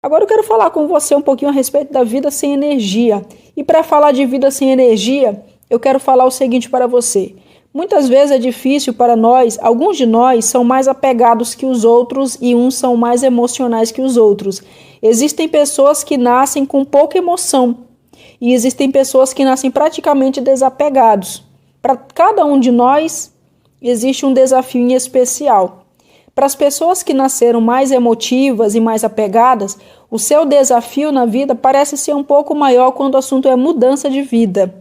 Agora eu quero falar com você um pouquinho a respeito da vida sem energia. E para falar de vida sem energia, eu quero falar o seguinte para você. Muitas vezes é difícil para nós, alguns de nós são mais apegados que os outros e uns são mais emocionais que os outros. Existem pessoas que nascem com pouca emoção e existem pessoas que nascem praticamente desapegados. Para cada um de nós existe um desafio em especial. Para as pessoas que nasceram mais emotivas e mais apegadas, o seu desafio na vida parece ser um pouco maior quando o assunto é mudança de vida.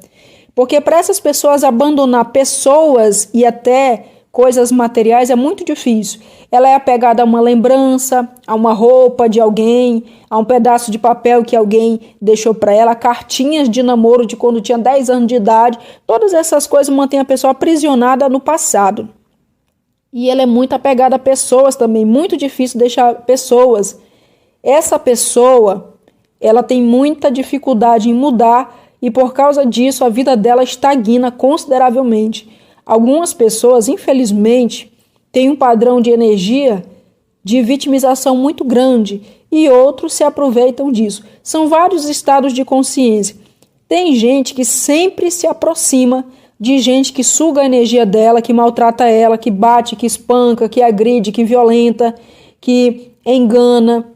Porque para essas pessoas abandonar pessoas e até coisas materiais é muito difícil. Ela é apegada a uma lembrança, a uma roupa de alguém, a um pedaço de papel que alguém deixou para ela, cartinhas de namoro de quando tinha 10 anos de idade. Todas essas coisas mantêm a pessoa aprisionada no passado. E ela é muito apegada a pessoas também, muito difícil deixar pessoas. Essa pessoa, ela tem muita dificuldade em mudar e por causa disso a vida dela estagna consideravelmente. Algumas pessoas, infelizmente, têm um padrão de energia de vitimização muito grande e outros se aproveitam disso. São vários estados de consciência. Tem gente que sempre se aproxima de gente que suga a energia dela, que maltrata ela, que bate, que espanca, que agride, que violenta, que engana,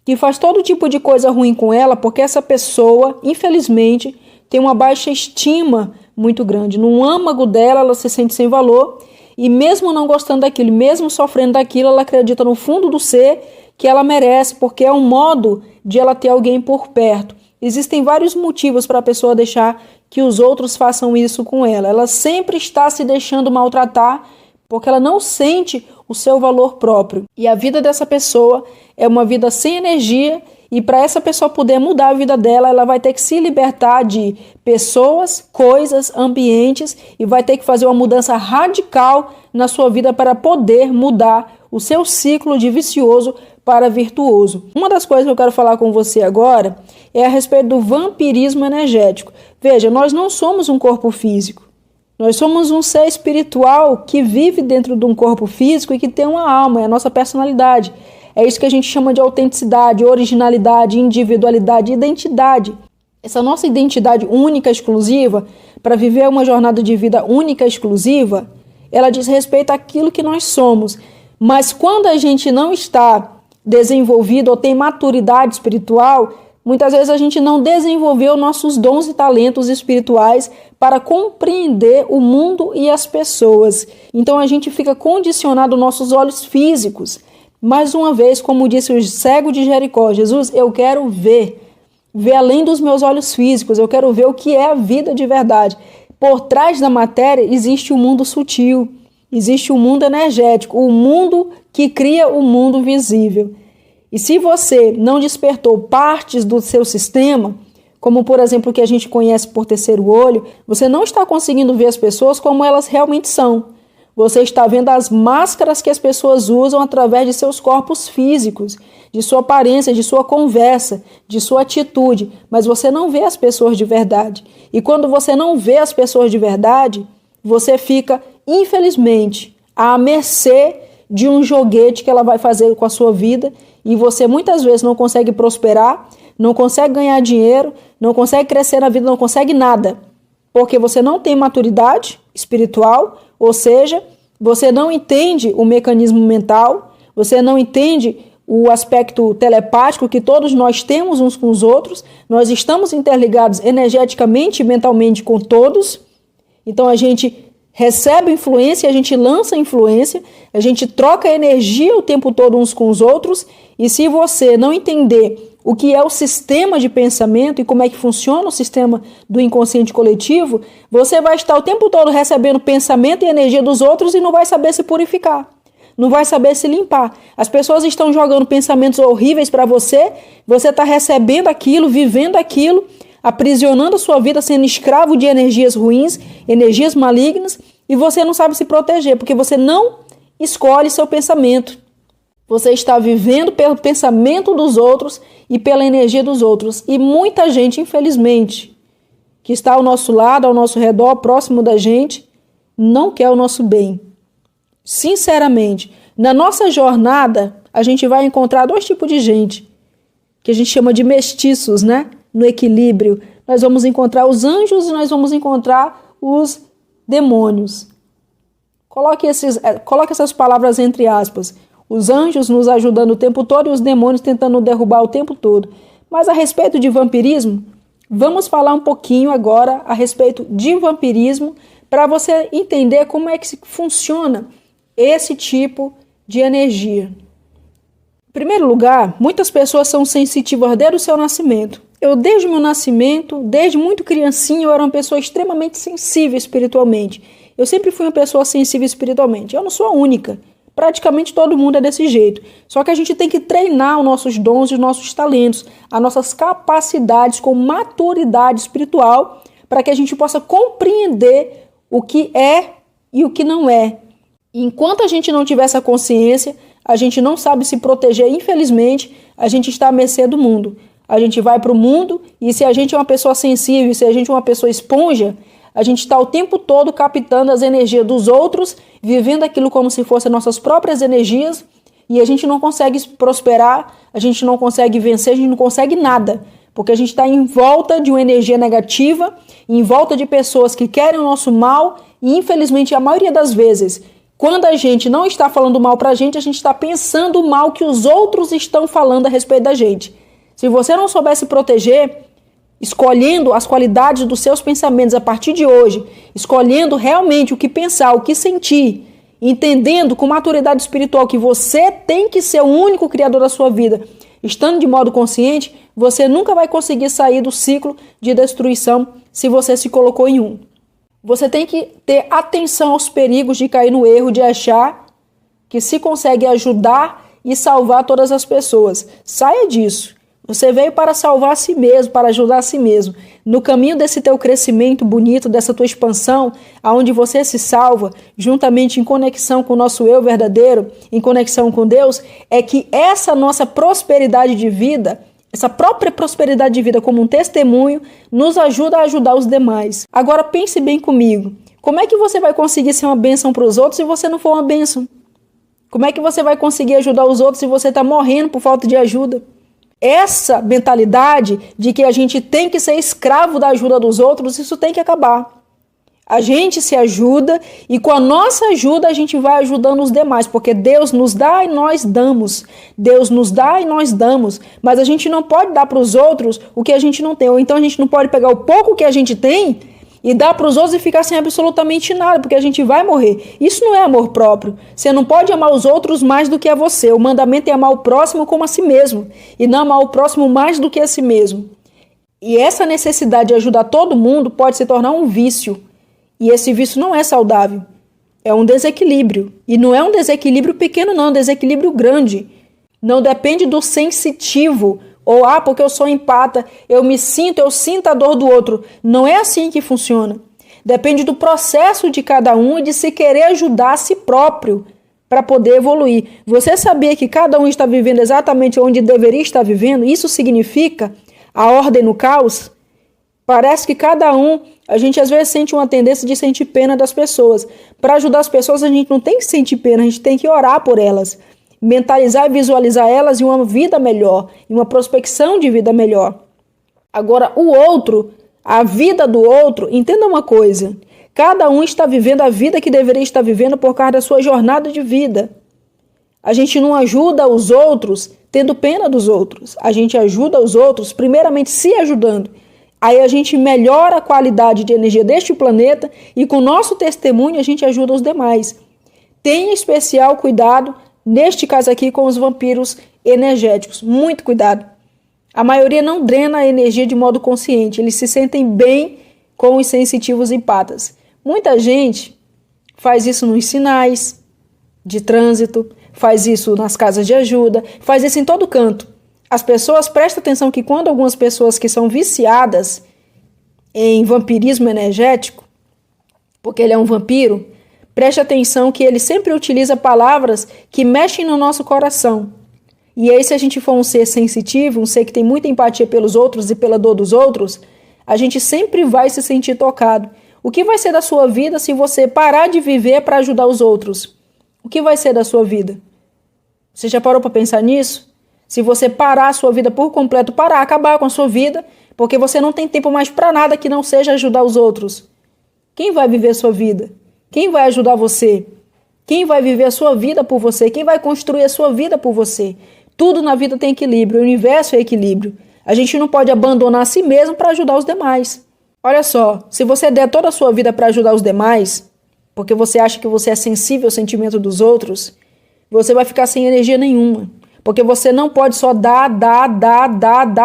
que faz todo tipo de coisa ruim com ela, porque essa pessoa, infelizmente, tem uma baixa estima muito grande. No âmago dela, ela se sente sem valor e mesmo não gostando daquilo, mesmo sofrendo daquilo, ela acredita no fundo do ser que ela merece, porque é um modo de ela ter alguém por perto. Existem vários motivos para a pessoa deixar que os outros façam isso com ela. Ela sempre está se deixando maltratar porque ela não sente o seu valor próprio. E a vida dessa pessoa é uma vida sem energia e para essa pessoa poder mudar a vida dela, ela vai ter que se libertar de pessoas, coisas, ambientes e vai ter que fazer uma mudança radical na sua vida para poder mudar o seu ciclo de vicioso para virtuoso. Uma das coisas que eu quero falar com você agora é a respeito do vampirismo energético. Veja, nós não somos um corpo físico. Nós somos um ser espiritual que vive dentro de um corpo físico e que tem uma alma, é a nossa personalidade. É isso que a gente chama de autenticidade, originalidade, individualidade, identidade. Essa nossa identidade única, exclusiva, para viver uma jornada de vida única, exclusiva, ela diz respeito àquilo que nós somos. Mas quando a gente não está desenvolvido ou tem maturidade espiritual, muitas vezes a gente não desenvolveu nossos dons e talentos espirituais para compreender o mundo e as pessoas. Então a gente fica condicionado aos nossos olhos físicos. Mais uma vez, como disse o cego de Jericó, Jesus, eu quero ver além dos meus olhos físicos, eu quero ver o que é a vida de verdade. Por trás da matéria existe um mundo sutil, existe um mundo energético, o mundo que cria o mundo visível. E se você não despertou partes do seu sistema, como por exemplo o que a gente conhece por terceiro olho, você não está conseguindo ver as pessoas como elas realmente são. Você está vendo as máscaras que as pessoas usam através de seus corpos físicos, de sua aparência, de sua conversa, de sua atitude, mas você não vê as pessoas de verdade. E quando você não vê as pessoas de verdade, você fica, infelizmente, à mercê de um joguete que ela vai fazer com a sua vida e você muitas vezes não consegue prosperar, não consegue ganhar dinheiro, não consegue crescer na vida, não consegue nada, porque você não tem maturidade espiritual, ou seja, você não entende o mecanismo mental, você não entende o aspecto telepático que todos nós temos uns com os outros, nós estamos interligados energeticamente e mentalmente com todos, então a gente recebe influência, a gente lança influência, a gente troca energia o tempo todo uns com os outros, e se você não entender o que é o sistema de pensamento e como é que funciona o sistema do inconsciente coletivo, você vai estar o tempo todo recebendo pensamento e energia dos outros e não vai saber se purificar, não vai saber se limpar. As pessoas estão jogando pensamentos horríveis para você, você está recebendo aquilo, vivendo aquilo, aprisionando a sua vida, sendo escravo de energias ruins, energias malignas, e você não sabe se proteger, porque você não escolhe seu pensamento. Você está vivendo pelo pensamento dos outros e pela energia dos outros. E muita gente, infelizmente, que está ao nosso lado, ao nosso redor, próximo da gente, não quer o nosso bem. Sinceramente, na nossa jornada, a gente vai encontrar dois tipos de gente. que a gente chama de mestiços, né? No equilíbrio, nós vamos encontrar os anjos e nós vamos encontrar os demônios. Coloque essas palavras entre aspas. Os anjos nos ajudando o tempo todo e os demônios tentando nos derrubar o tempo todo. Mas a respeito de vampirismo, vamos falar um pouquinho agora a respeito de vampirismo para você entender como é que funciona esse tipo de energia. Em primeiro lugar, muitas pessoas são sensitivas desde o seu nascimento. Eu, desde o meu nascimento, desde muito criancinha, eu era uma pessoa extremamente sensível espiritualmente. Eu sempre fui uma pessoa sensível espiritualmente. Eu não sou a única. Praticamente todo mundo é desse jeito. Só que a gente tem que treinar os nossos dons e os nossos talentos, as nossas capacidades com maturidade espiritual, para que a gente possa compreender o que é e o que não é. E enquanto a gente não tiver essa consciência, a gente não sabe se proteger. Infelizmente, a gente está à mercê do mundo. A gente vai para o mundo e se a gente é uma pessoa sensível, se a gente é uma pessoa esponja, a gente está o tempo todo captando as energias dos outros, vivendo aquilo como se fossem nossas próprias energias, e a gente não consegue prosperar, a gente não consegue vencer, a gente não consegue nada, porque a gente está em volta de uma energia negativa, em volta de pessoas que querem o nosso mal, e infelizmente a maioria das vezes, quando a gente não está falando mal para a gente está pensando o mal que os outros estão falando a respeito da gente. Se você não souber se proteger, escolhendo as qualidades dos seus pensamentos a partir de hoje, escolhendo realmente o que pensar, o que sentir, entendendo com maturidade espiritual que você tem que ser o único criador da sua vida, estando de modo consciente, você nunca vai conseguir sair do ciclo de destruição se você se colocou em um. Você tem que ter atenção aos perigos de cair no erro de achar que se consegue ajudar e salvar todas as pessoas. Saia disso. Você veio para salvar a si mesmo, para ajudar a si mesmo. No caminho desse teu crescimento bonito, dessa tua expansão, aonde você se salva, juntamente em conexão com o nosso eu verdadeiro, em conexão com Deus, é que essa nossa prosperidade de vida, essa própria prosperidade de vida como um testemunho, nos ajuda a ajudar os demais. Agora pense bem comigo. Como é que você vai conseguir ser uma bênção para os outros se você não for uma bênção? Como é que você vai conseguir ajudar os outros se você está morrendo por falta de ajuda? Essa mentalidade de que a gente tem que ser escravo da ajuda dos outros, isso tem que acabar. A gente se ajuda e com a nossa ajuda a gente vai ajudando os demais, porque Deus nos dá e nós damos. Deus nos dá e nós damos, mas a gente não pode dar para os outros o que a gente não tem, ou então a gente não pode pegar o pouco que a gente tem e dar para os outros e ficar sem absolutamente nada, porque a gente vai morrer. Isso não é amor próprio. Você não pode amar os outros mais do que a você. O mandamento é amar o próximo como a si mesmo, e não amar o próximo mais do que a si mesmo. E essa necessidade de ajudar todo mundo pode se tornar um vício. E esse vício não é saudável. É um desequilíbrio. E não é um desequilíbrio pequeno, não. É um desequilíbrio grande. Não depende do sensitivo. Ou, porque eu sou empata, eu sinto a dor do outro. Não é assim que funciona. Depende do processo de cada um e de se querer ajudar a si próprio para poder evoluir. Você sabia que cada um está vivendo exatamente onde deveria estar vivendo? Isso significa a ordem no caos? Parece que cada um, a gente às vezes sente uma tendência de sentir pena das pessoas. Para ajudar as pessoas, a gente não tem que sentir pena, a gente tem que orar por elas. Mentalizar e visualizar elas em uma vida melhor, em uma prospecção de vida melhor. Agora, o outro, a vida do outro, entenda uma coisa, cada um está vivendo a vida que deveria estar vivendo por causa da sua jornada de vida. A gente não ajuda os outros tendo pena dos outros, a gente ajuda os outros primeiramente se ajudando. Aí a gente melhora a qualidade de energia deste planeta e com o nosso testemunho a gente ajuda os demais. Tenha especial cuidado neste caso aqui com os vampiros energéticos, muito cuidado. A maioria não drena a energia de modo consciente, eles se sentem bem com os sensitivos empatas. Muita gente faz isso nos sinais de trânsito, faz isso nas casas de ajuda, faz isso em todo canto. As pessoas prestam atenção que quando algumas pessoas que são viciadas em vampirismo energético, porque ele é um vampiro, preste atenção que ele sempre utiliza palavras que mexem no nosso coração. E aí, se a gente for um ser sensitivo, um ser que tem muita empatia pelos outros e pela dor dos outros, a gente sempre vai se sentir tocado. O que vai ser da sua vida se você parar de viver para ajudar os outros? O que vai ser da sua vida? Você já parou para pensar nisso? Se você parar a sua vida por completo, acabar com a sua vida, porque você não tem tempo mais para nada que não seja ajudar os outros. Quem vai viver a sua vida? Quem vai ajudar você? Quem vai viver a sua vida por você? Quem vai construir a sua vida por você? Tudo na vida tem equilíbrio, o universo é equilíbrio. A gente não pode abandonar a si mesmo para ajudar os demais. Olha só, se você der toda a sua vida para ajudar os demais, porque você acha que você é sensível ao sentimento dos outros, você vai ficar sem energia nenhuma. Porque você não pode só dar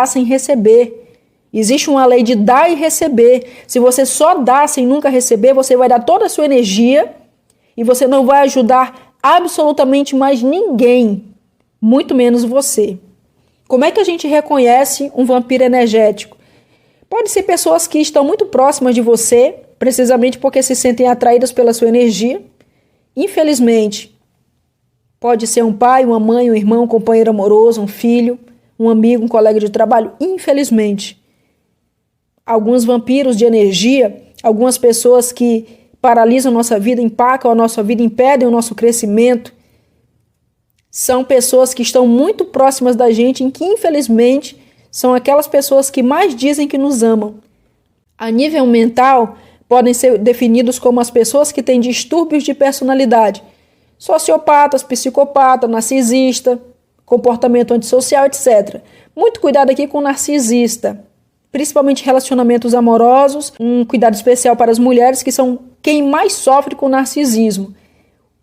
sem receber. Existe uma lei de dar e receber. Se você só dá sem nunca receber, você vai dar toda a sua energia e você não vai ajudar absolutamente mais ninguém, muito menos você. Como é que a gente reconhece um vampiro energético? Pode ser pessoas que estão muito próximas de você, precisamente porque se sentem atraídas pela sua energia. Infelizmente, pode ser um pai, uma mãe, um irmão, um companheiro amoroso, um filho, um amigo, um colega de trabalho. Infelizmente, alguns vampiros de energia, algumas pessoas que paralisam a nossa vida, empacam a nossa vida, impedem o nosso crescimento, são pessoas que estão muito próximas da gente e que, infelizmente, são aquelas pessoas que mais dizem que nos amam. A nível mental, podem ser definidos como as pessoas que têm distúrbios de personalidade, sociopatas, psicopata, narcisista, comportamento antissocial, etc. Muito cuidado aqui com o narcisista, principalmente relacionamentos amorosos, um cuidado especial para as mulheres que são quem mais sofre com o narcisismo.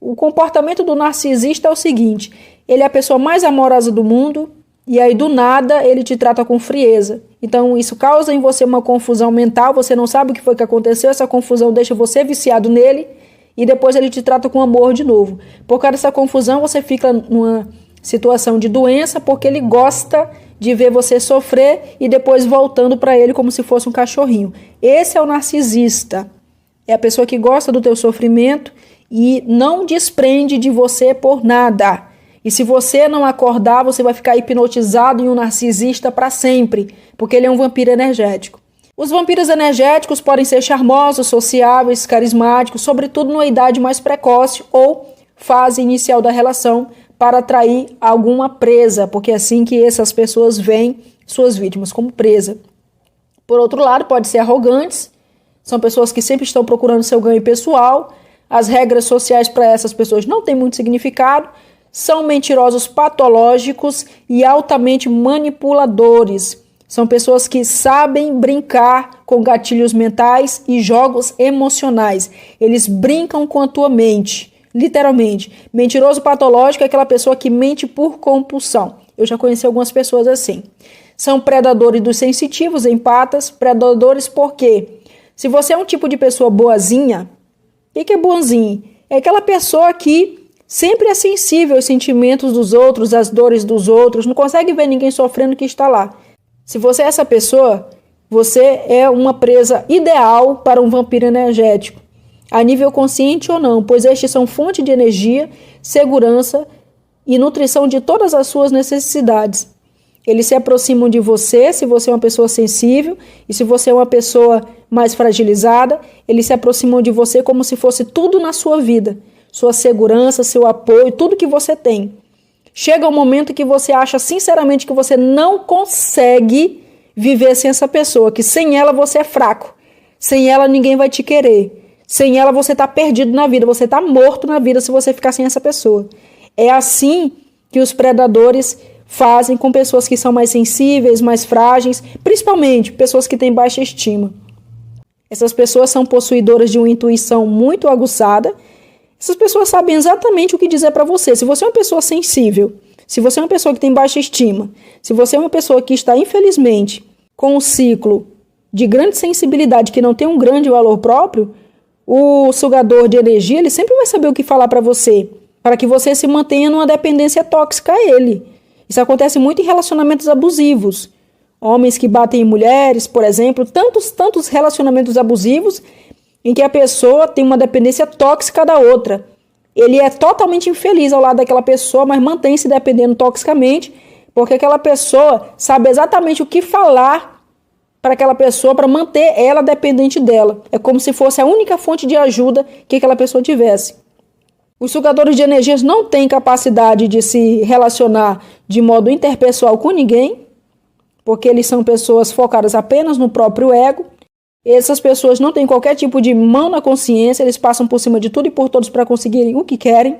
O comportamento do narcisista é o seguinte: ele é a pessoa mais amorosa do mundo e aí do nada ele te trata com frieza. Então isso causa em você uma confusão mental, você não sabe o que foi que aconteceu, essa confusão deixa você viciado nele e depois ele te trata com amor de novo. Por causa dessa confusão você fica numa situação de doença porque ele gosta de ver você sofrer e depois voltando para ele como se fosse um cachorrinho. Esse é o narcisista. É a pessoa que gosta do teu sofrimento e não desprende de você por nada. E se você não acordar, você vai ficar hipnotizado em um narcisista para sempre, porque ele é um vampiro energético. Os vampiros energéticos podem ser charmosos, sociáveis, carismáticos, sobretudo numa idade mais precoce ou fase inicial da relação, para atrair alguma presa, porque é assim que essas pessoas veem suas vítimas, como presa. Por outro lado, pode ser arrogantes, são pessoas que sempre estão procurando seu ganho pessoal, as regras sociais para essas pessoas não têm muito significado, são mentirosos patológicos e altamente manipuladores. São pessoas que sabem brincar com gatilhos mentais e jogos emocionais. Eles brincam com a tua mente, literalmente. Mentiroso patológico é aquela pessoa que mente por compulsão. Eu já conheci algumas pessoas assim. São predadores dos sensitivos, empatas. Predadores por quê? Se você é um tipo de pessoa boazinha, o que é bonzinho? É aquela pessoa que sempre é sensível aos sentimentos dos outros, às dores dos outros, não consegue ver ninguém sofrendo que está lá. Se você é essa pessoa, você é uma presa ideal para um vampiro energético, a nível consciente ou não, pois estes são fonte de energia, segurança e nutrição de todas as suas necessidades. Eles se aproximam de você, se você é uma pessoa sensível, e se você é uma pessoa mais fragilizada, eles se aproximam de você como se fosse tudo na sua vida. Sua segurança, seu apoio, tudo que você tem. Chega um momento que você acha sinceramente que você não consegue viver sem essa pessoa, que sem ela você é fraco, sem ela ninguém vai te querer, sem ela você está perdido na vida, você está morto na vida se você ficar sem essa pessoa. É assim que os predadores fazem com pessoas que são mais sensíveis, mais frágeis, principalmente pessoas que têm baixa estima. Essas pessoas são possuidoras de uma intuição muito aguçada. Essas pessoas sabem exatamente o que dizer para você. Se você é uma pessoa sensível, se você é uma pessoa que tem baixa estima, se você é uma pessoa que está, infelizmente, com um ciclo de grande sensibilidade, que não tem um grande valor próprio, o sugador de energia, ele sempre vai saber o que falar para você, para que você se mantenha numa dependência tóxica a ele. Isso acontece muito em relacionamentos abusivos. Homens que batem em mulheres, por exemplo, tantos relacionamentos abusivos em que a pessoa tem uma dependência tóxica da outra. Ele é totalmente infeliz ao lado daquela pessoa, mas mantém-se dependendo toxicamente, porque aquela pessoa sabe exatamente o que falar para aquela pessoa, para manter ela dependente dela. É como se fosse a única fonte de ajuda que aquela pessoa tivesse. Os sugadores de energias não têm capacidade de se relacionar de modo interpessoal com ninguém, porque eles são pessoas focadas apenas no próprio ego. Essas pessoas não têm qualquer tipo de mão na consciência, eles passam por cima de tudo e por todos para conseguirem o que querem.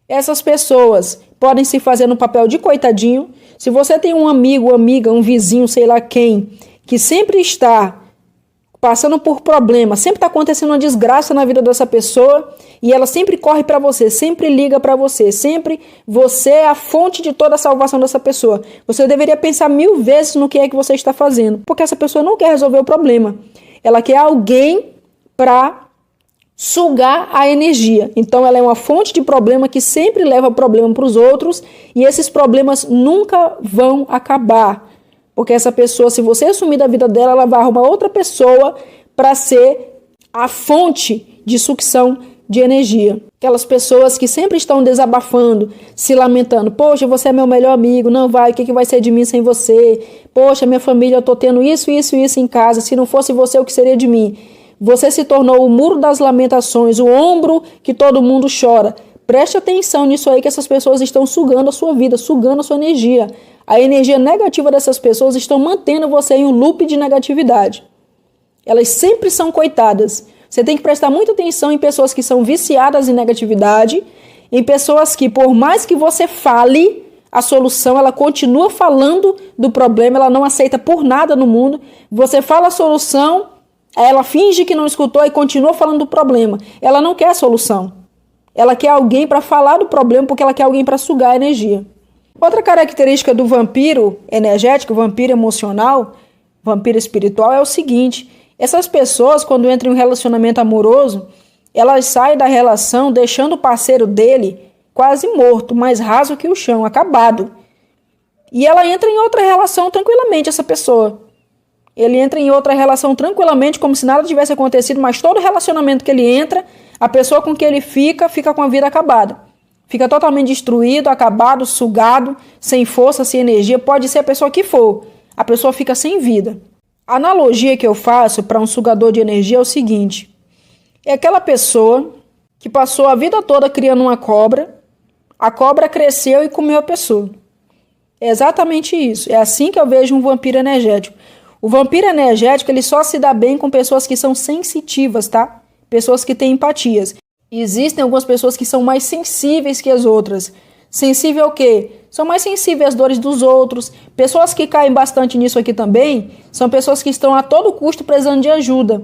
Essas pessoas podem se fazer no papel de coitadinho. Se você tem um amigo, amiga, um vizinho, sei lá quem, que sempre está passando por problemas, sempre está acontecendo uma desgraça na vida dessa pessoa e ela sempre corre para você, sempre liga para você, sempre você é a fonte de toda a salvação dessa pessoa. Você deveria pensar 1000 vezes no que é que você está fazendo, porque essa pessoa não quer resolver o problema. Ela quer alguém para sugar a energia. Então ela é uma fonte de problema que sempre leva problema para os outros e esses problemas nunca vão acabar. Porque essa pessoa, se você sumir da vida dela, ela vai arrumar outra pessoa para ser a fonte de sucção de energia. Aquelas pessoas que sempre estão desabafando, se lamentando. Poxa, você é meu melhor amigo, não vai, o que vai ser de mim sem você? Poxa, minha família, eu tô tendo isso em casa, se não fosse você, o que seria de mim? Você se tornou o muro das lamentações, o ombro que todo mundo chora. Preste atenção nisso aí que essas pessoas estão sugando a sua vida, sugando a sua energia. A energia negativa dessas pessoas estão mantendo você em um loop de negatividade. Elas sempre são coitadas. Você tem que prestar muita atenção em pessoas que são viciadas em negatividade, em pessoas que, por mais que você fale a solução, ela continua falando do problema, ela não aceita por nada no mundo. Você fala a solução, ela finge que não escutou e continua falando do problema. Ela não quer a solução. Ela quer alguém para falar do problema porque ela quer alguém para sugar a energia. Outra característica do vampiro energético, vampiro emocional, vampiro espiritual é o seguinte: essas pessoas, quando entram em um relacionamento amoroso, elas saem da relação deixando o parceiro dele quase morto, mais raso que o chão, acabado. E ela entra em outra relação tranquilamente, essa pessoa. Ele entra em outra relação tranquilamente, como se nada tivesse acontecido, mas todo relacionamento que ele entra, a pessoa com que ele fica com a vida acabada. Fica totalmente destruído, acabado, sugado, sem força, sem energia. Pode ser a pessoa que for. A pessoa fica sem vida. A analogia que eu faço para um sugador de energia é o seguinte: é aquela pessoa que passou a vida toda criando uma cobra, a cobra cresceu e comeu a pessoa. É exatamente isso. É assim que eu vejo um vampiro energético. O vampiro energético, ele só se dá bem com pessoas que são sensitivas, tá? Pessoas que têm empatias. Existem algumas pessoas que são mais sensíveis que as outras. Sensível ao quê? São mais sensíveis às dores dos outros. Pessoas que caem bastante nisso aqui também são pessoas que estão a todo custo precisando de ajuda.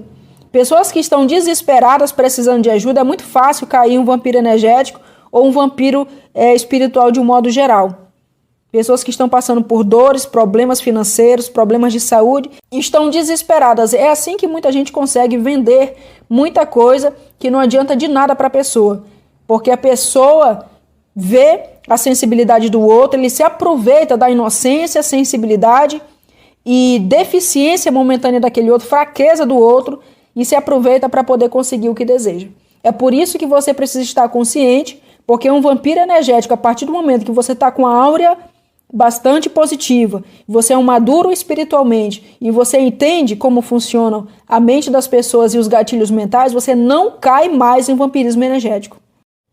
Pessoas que estão desesperadas precisando de ajuda. É muito fácil cair um vampiro energético ou um vampiro espiritual de um modo geral. Pessoas que estão passando por dores, problemas financeiros, problemas de saúde, estão desesperadas. É assim que muita gente consegue vender muita coisa que não adianta de nada para a pessoa. Porque a pessoa vê a sensibilidade do outro, ele se aproveita da inocência, sensibilidade e deficiência momentânea daquele outro, fraqueza do outro, e se aproveita para poder conseguir o que deseja. É por isso que você precisa estar consciente, porque um vampiro energético, a partir do momento que você está com a áurea bastante positiva, você é um maduro espiritualmente e você entende como funcionam a mente das pessoas e os gatilhos mentais, você não cai mais em vampirismo energético.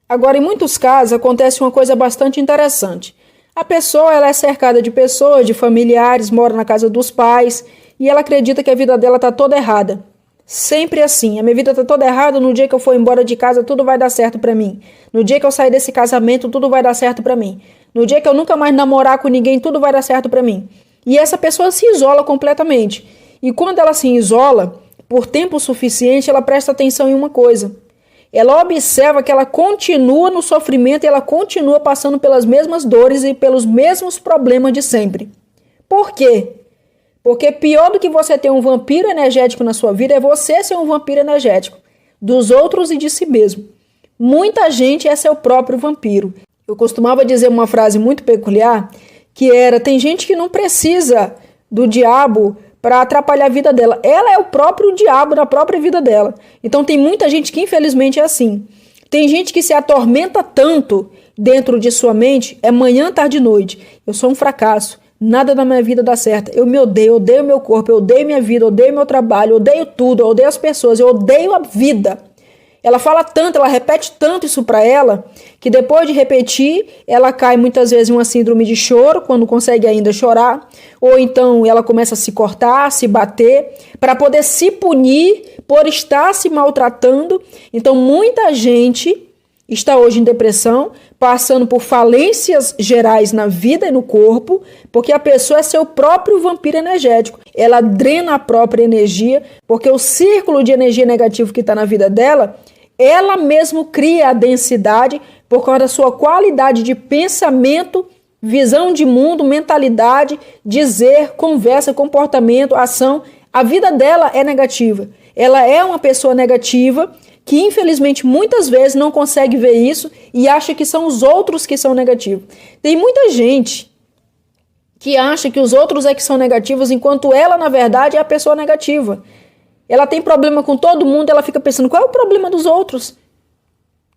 Agora, em muitos casos, acontece uma coisa bastante interessante. A pessoa ela é cercada de pessoas, de familiares, mora na casa dos pais e ela acredita que a vida dela está toda errada. Sempre assim, a minha vida está toda errada, no dia que eu for embora de casa tudo vai dar certo para mim. No dia que eu sair desse casamento tudo vai dar certo para mim. No dia que eu nunca mais namorar com ninguém tudo vai dar certo para mim. E essa pessoa se isola completamente. E quando ela se isola, por tempo suficiente, ela presta atenção em uma coisa. Ela observa que ela continua no sofrimento e ela continua passando pelas mesmas dores e pelos mesmos problemas de sempre. Por quê? Porque pior do que você ter um vampiro energético na sua vida é você ser um vampiro energético dos outros e de si mesmo. Muita gente é seu próprio vampiro. Eu costumava dizer uma frase muito peculiar que era: tem gente que não precisa do diabo para atrapalhar a vida dela. Ela é o próprio diabo na própria vida dela. Então tem muita gente que infelizmente é assim. Tem gente que se atormenta tanto dentro de sua mente, é manhã, tarde e noite. Eu sou um fracasso. Nada na minha vida dá certo. Eu me odeio, odeio meu corpo, eu odeio minha vida, odeio meu trabalho, odeio tudo, eu odeio as pessoas, eu odeio a vida. ela fala tanto, ela repete tanto isso para ela, que depois de repetir, ela cai muitas vezes em uma síndrome de choro, quando consegue ainda chorar, ou então ela começa a se cortar, se bater, para poder se punir por estar se maltratando. Então muita gente está hoje em depressão, passando por falências gerais na vida e no corpo, porque a pessoa é seu próprio vampiro energético. Ela drena a própria energia, porque o círculo de energia negativo que está na vida dela, ela mesma cria a densidade por causa da sua qualidade de pensamento, visão de mundo, mentalidade, dizer, conversa, comportamento, ação. A vida dela é negativa. Ela é uma pessoa negativa que infelizmente muitas vezes não consegue ver isso e acha que são os outros que são negativos. Tem muita gente que acha que os outros é que são negativos, enquanto ela, na verdade, é a pessoa negativa. Ela tem problema com todo mundo, ela fica pensando, qual é o problema dos outros?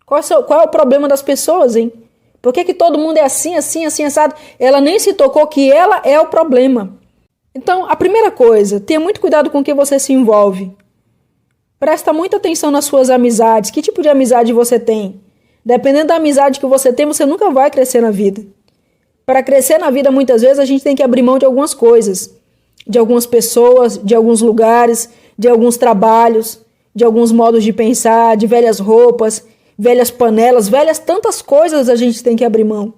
Qual é o problema das pessoas, hein? Por que todo mundo é assim, assim, assim, assado? Ela nem se tocou que ela é o problema. Então, a primeira coisa, tenha muito cuidado com o que você se envolve. Presta muita atenção nas suas amizades. Que tipo de amizade você tem? Dependendo da amizade que você tem, você nunca vai crescer na vida. Para crescer na vida, muitas vezes, a gente tem que abrir mão de algumas coisas. De algumas pessoas, de alguns lugares, de alguns trabalhos, de alguns modos de pensar, de velhas roupas, velhas panelas, velhas tantas coisas a gente tem que abrir mão.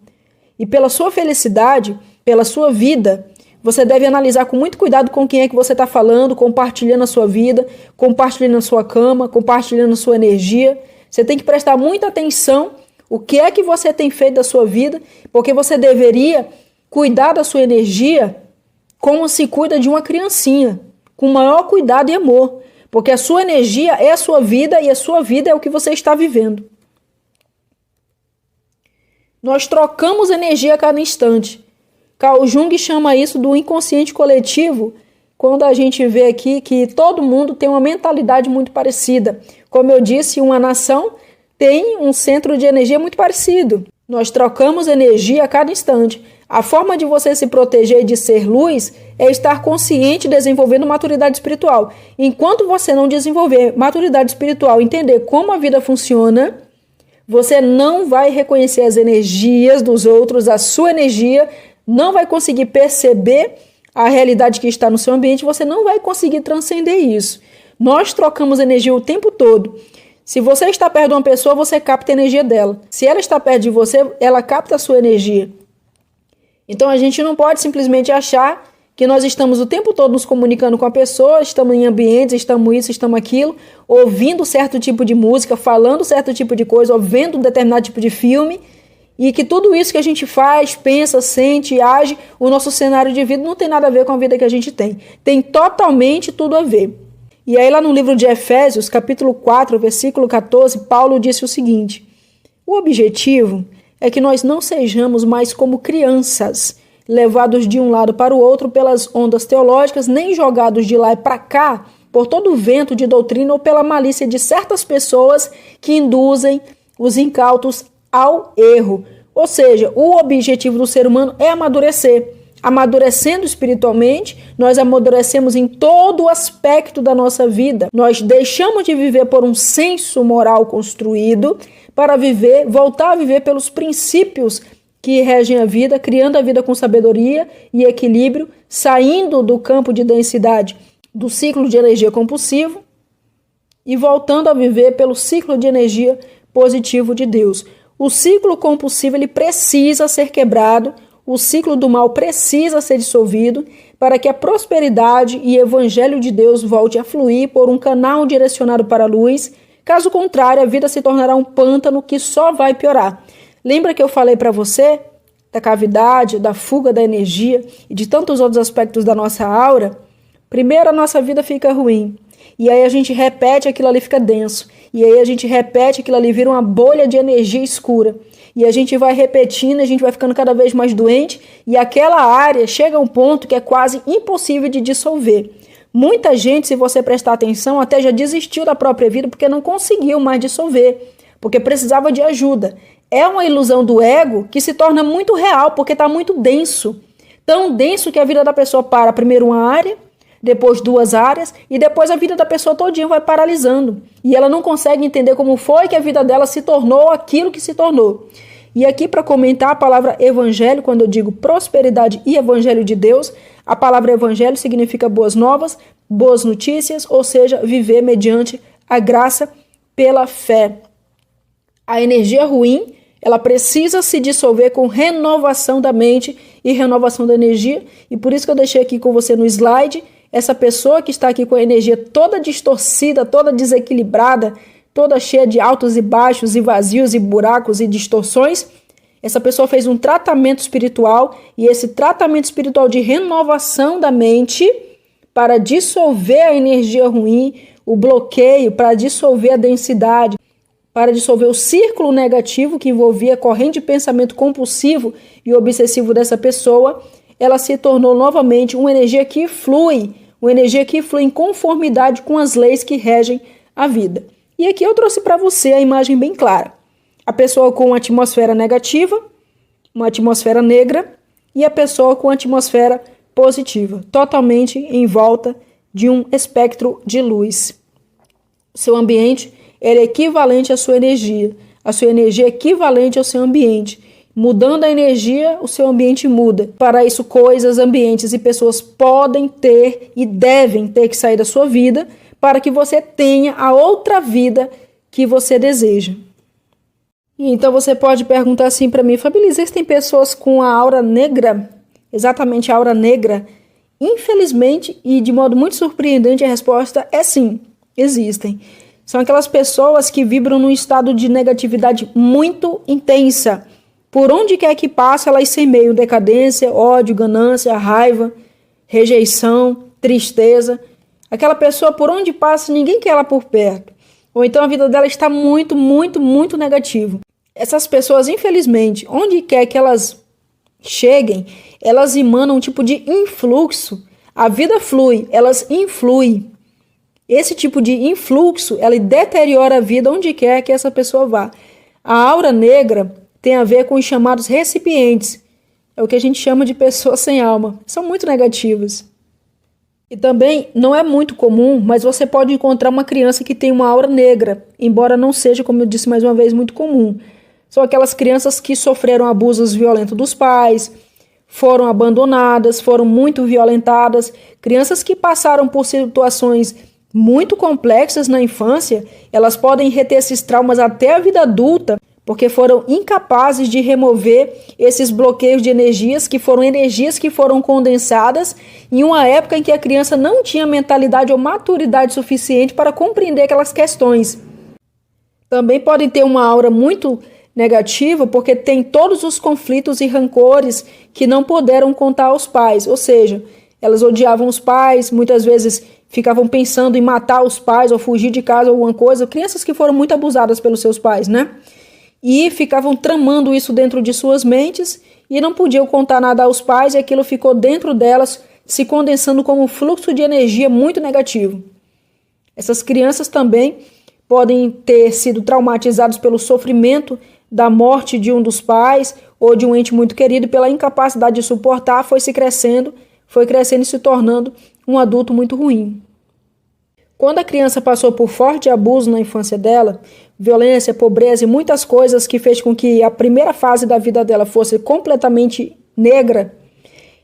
E pela sua felicidade, pela sua vida, você deve analisar com muito cuidado com quem é que você está falando, compartilhando a sua vida, compartilhando a sua cama, compartilhando a sua energia. Você tem que prestar muita atenção o que é que você tem feito da sua vida, porque você deveria cuidar da sua energia como se cuida de uma criancinha, com o maior cuidado e amor, porque a sua energia é a sua vida e a sua vida é o que você está vivendo. Nós trocamos energia a cada instante. Carl Jung chama isso do inconsciente coletivo, quando a gente vê aqui que todo mundo tem uma mentalidade muito parecida. Como eu disse, uma nação tem um centro de energia muito parecido. Nós trocamos energia a cada instante. A forma de você se proteger e de ser luz é estar consciente, desenvolvendo maturidade espiritual. Enquanto você não desenvolver maturidade espiritual, entender como a vida funciona, você não vai reconhecer as energias dos outros, a sua energia, não vai conseguir perceber a realidade que está no seu ambiente, você não vai conseguir transcender isso. Nós trocamos energia o tempo todo. Se você está perto de uma pessoa, você capta a energia dela. Se ela está perto de você, ela capta a sua energia. Então a gente não pode simplesmente achar que nós estamos o tempo todo nos comunicando com a pessoa, estamos em ambientes, estamos isso, estamos aquilo, ouvindo certo tipo de música, falando certo tipo de coisa, ou vendo um determinado tipo de filme, e que tudo isso que a gente faz, pensa, sente, age, o nosso cenário de vida não tem nada a ver com a vida que a gente tem. Tem totalmente tudo a ver. E aí lá no livro de Efésios, capítulo 4, versículo 14, Paulo disse o seguinte: o objetivo é que nós não sejamos mais como crianças, levados de um lado para o outro pelas ondas teológicas, nem jogados de lá para cá por todo o vento de doutrina ou pela malícia de certas pessoas que induzem os incautos ao erro. Ou seja, o objetivo do ser humano é amadurecer. Amadurecendo espiritualmente, nós amadurecemos em todo o aspecto da nossa vida. Nós deixamos de viver por um senso moral construído para voltar a viver pelos princípios que regem a vida, criando a vida com sabedoria e equilíbrio, saindo do campo de densidade do ciclo de energia compulsivo e voltando a viver pelo ciclo de energia positivo de Deus. O ciclo compulsivo ele precisa ser quebrado, o ciclo do mal precisa ser dissolvido para que a prosperidade e evangelho de Deus volte a fluir por um canal direcionado para a luz. Caso contrário, a vida se tornará um pântano que só vai piorar. Lembra que eu falei para você da cavidade, da fuga da energia e de tantos outros aspectos da nossa aura? Primeiro a nossa vida fica ruim. E aí a gente repete, aquilo ali fica denso. E aí a gente repete, aquilo ali vira uma bolha de energia escura. E a gente vai repetindo, a gente vai ficando cada vez mais doente. E aquela área chega a um ponto que é quase impossível de dissolver. Muita gente, se você prestar atenção, até já desistiu da própria vida porque não conseguiu mais dissolver. Porque precisava de ajuda. É uma ilusão do ego que se torna muito real porque está muito denso. Tão denso que a vida da pessoa para primeiro uma área, depois 2 áreas, e depois a vida da pessoa todinha vai paralisando. E ela não consegue entender como foi que a vida dela se tornou aquilo que se tornou. E aqui, para comentar a palavra evangelho, quando eu digo prosperidade e evangelho de Deus, a palavra evangelho significa boas novas, boas notícias, ou seja, viver mediante a graça pela fé. A energia ruim, ela precisa se dissolver com renovação da mente e renovação da energia. E por isso que eu deixei aqui com você no slide, essa pessoa que está aqui com a energia toda distorcida, toda desequilibrada, toda cheia de altos e baixos e vazios e buracos e distorções, essa pessoa fez um tratamento espiritual, e esse tratamento espiritual de renovação da mente para dissolver a energia ruim, o bloqueio, para dissolver a densidade, para dissolver o círculo negativo que envolvia a corrente de pensamento compulsivo e obsessivo dessa pessoa, ela se tornou novamente uma energia que flui em conformidade com as leis que regem a vida. E aqui eu trouxe para você a imagem bem clara. A pessoa com uma atmosfera negativa, uma atmosfera negra, e a pessoa com uma atmosfera positiva, totalmente em volta de um espectro de luz. O seu ambiente é equivalente à sua energia é equivalente ao seu ambiente. Mudando a energia, o seu ambiente muda. Para isso, coisas, ambientes e pessoas podem ter e devem ter que sair da sua vida para que você tenha a outra vida que você deseja. E então você pode perguntar assim para mim, Fabíola, existem pessoas com a aura negra? Exatamente a aura negra? Infelizmente, e de modo muito surpreendente, a resposta é sim, existem. São aquelas pessoas que vibram num estado de negatividade muito intensa. Por onde quer que passe, elas semeiam decadência, ódio, ganância, raiva, rejeição, tristeza. Aquela pessoa, por onde passa, ninguém quer ela por perto. Ou então a vida dela está muito, muito, muito negativa. Essas pessoas, infelizmente, onde quer que elas cheguem, elas emanam um tipo de influxo. A vida flui, elas influem. Esse tipo de influxo, ela deteriora a vida onde quer que essa pessoa vá. A aura negra tem a ver com os chamados recipientes. É o que a gente chama de pessoas sem alma. São muito negativas. E também não é muito comum, mas você pode encontrar uma criança que tem uma aura negra, embora não seja, como eu disse mais uma vez, muito comum. São aquelas crianças que sofreram abusos violentos dos pais, foram abandonadas, foram muito violentadas, crianças que passaram por situações muito complexas na infância, elas podem reter esses traumas até a vida adulta, porque foram incapazes de remover esses bloqueios de energias que foram condensadas em uma época em que a criança não tinha mentalidade ou maturidade suficiente para compreender aquelas questões. Também podem ter uma aura muito negativa porque tem todos os conflitos e rancores que não puderam contar aos pais, ou seja, elas odiavam os pais, muitas vezes ficavam pensando em matar os pais ou fugir de casa ou alguma coisa, crianças que foram muito abusadas pelos seus pais, né? E ficavam tramando isso dentro de suas mentes e não podiam contar nada aos pais, e aquilo ficou dentro delas, se condensando como um fluxo de energia muito negativo. Essas crianças também podem ter sido traumatizadas pelo sofrimento da morte de um dos pais ou de um ente muito querido, pela incapacidade de suportar, foi crescendo e se tornando um adulto muito ruim. Quando a criança passou por forte abuso na infância dela, violência, pobreza e muitas coisas que fez com que a primeira fase da vida dela fosse completamente negra,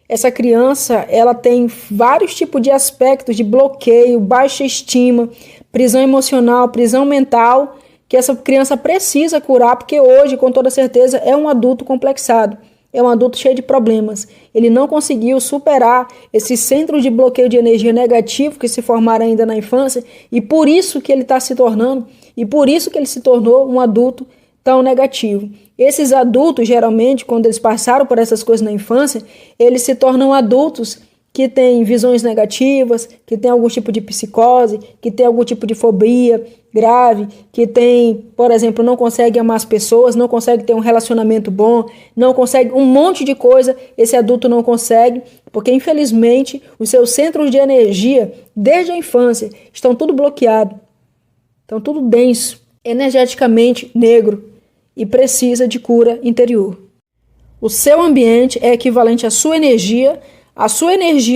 essa criança ela tem vários tipos de aspectos de bloqueio, baixa estima, prisão emocional, prisão mental, que essa criança precisa curar, porque hoje, com toda certeza, é um adulto complexado. É um adulto cheio de problemas. Ele não conseguiu superar esse centro de bloqueio de energia negativo que se formaram ainda na infância, e por isso que ele está se tornando, e por isso que ele se tornou um adulto tão negativo. Esses adultos, geralmente, quando eles passaram por essas coisas na infância, eles se tornam adultos que têm visões negativas, que têm algum tipo de psicose, que têm algum tipo de fobia grave, que tem, por exemplo, não consegue amar as pessoas, não consegue ter um relacionamento bom, não consegue um monte de coisa, esse adulto não consegue, porque infelizmente os seus centros de energia, desde a infância, estão tudo bloqueado, estão tudo denso, energeticamente negro, e precisa de cura interior. O seu ambiente é equivalente à sua energia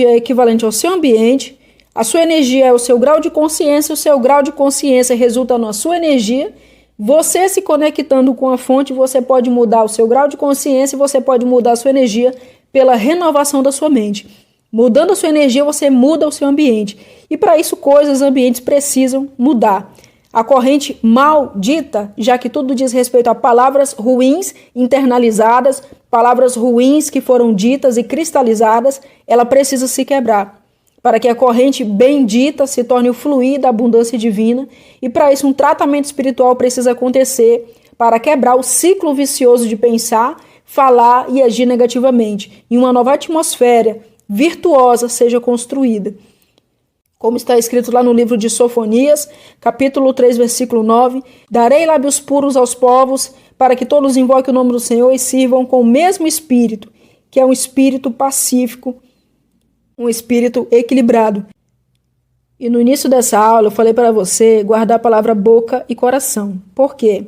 é equivalente ao seu ambiente, A sua energia é o seu grau de consciência, o seu grau de consciência resulta na sua energia. Você se conectando com a fonte, você pode mudar o seu grau de consciência e você pode mudar a sua energia pela renovação da sua mente. Mudando a sua energia, você muda o seu ambiente. E para isso, coisas, ambientes precisam mudar. A corrente maldita, já que tudo diz respeito a palavras ruins internalizadas, palavras ruins que foram ditas e cristalizadas, ela precisa se quebrar, para que a corrente bendita se torne o fluir da abundância divina. E para isso, um tratamento espiritual precisa acontecer para quebrar o ciclo vicioso de pensar, falar e agir negativamente. E uma nova atmosfera virtuosa seja construída. Como está escrito lá no livro de Sofonias, capítulo 3, versículo 9, darei lábios puros aos povos, para que todos invoquem o nome do Senhor e sirvam com o mesmo espírito, que é um espírito pacífico, um espírito equilibrado. E no início dessa aula eu falei para você guardar a palavra boca e coração. Por quê?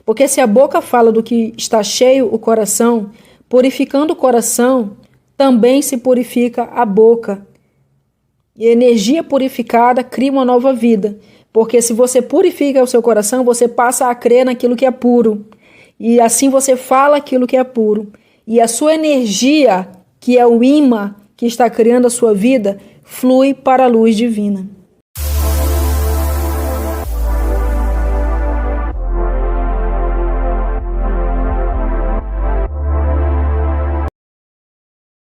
Porque se a boca fala do que está cheio o coração, purificando o coração, também se purifica a boca. E a energia purificada cria uma nova vida. Porque se você purifica o seu coração, você passa a crer naquilo que é puro. E assim você fala aquilo que é puro. E a sua energia, que é o imã que está criando a sua vida, flui para a luz divina.